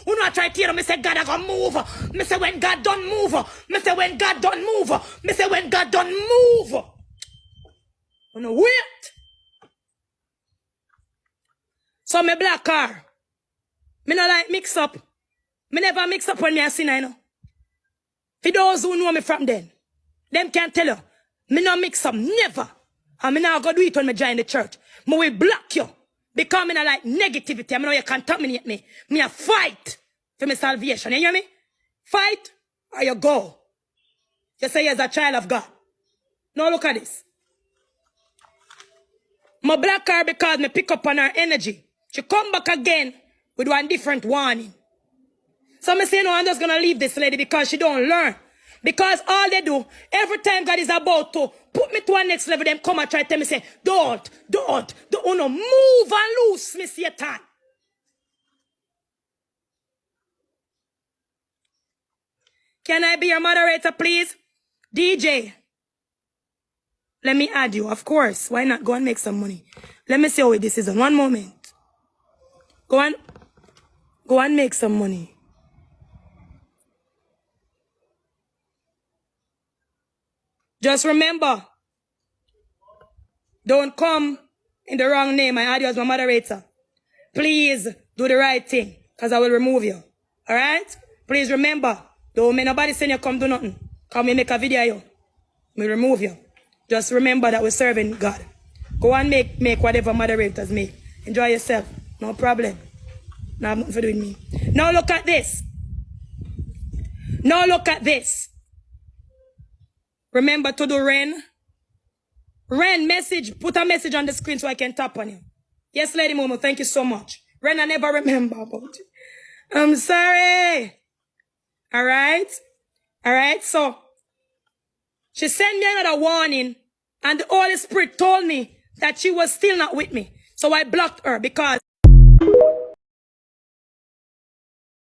Who not try to tell me say God a gonna move. Me say when God done move. Me say when God done move. Me say when God done move. You know wait. So me black car. Me not like mix up. Me never mix up when me a sin, I know. For those who know me from then, them can't tell you. Me not mix up, never. And me not go do it when me join the church. Me will block you. Because me not like negativity. I know you contaminate me. Me a fight for my salvation. You hear me? Fight or you go. You say you're a child of God. Now look at this. My block her because me pick up on her energy. She come back again with one different warning. So me say, no, I'm just going to leave this lady because she don't learn. Because all they do, every time God is about to put me to a next level, them come and try to tell me, say, don't no, move and loose, me Satan. Can I be your moderator, please? DJ, let me add you, of course. Why not? Go and make some money. Let me see how this is. One moment. Go and make some money. Just remember, don't come in the wrong name. I add you as my moderator. Please do the right thing, because I will remove you. All right? Please remember, don't make nobody send you come do nothing. Come and make a video of you. Me remove you. Just remember that we're serving God. Go and make whatever moderators make. Enjoy yourself. No problem. No have nothing to do with me. Now look at this. Now look at this. Remember to do Ren. Ren, message. Put a message on the screen so I can tap on you. Yes, Lady Momo, thank you so much. Ren, I never remember about it. I'm sorry. All right? All right, so she sent me another warning, and the Holy Spirit told me that she was still not with me. So I blocked her because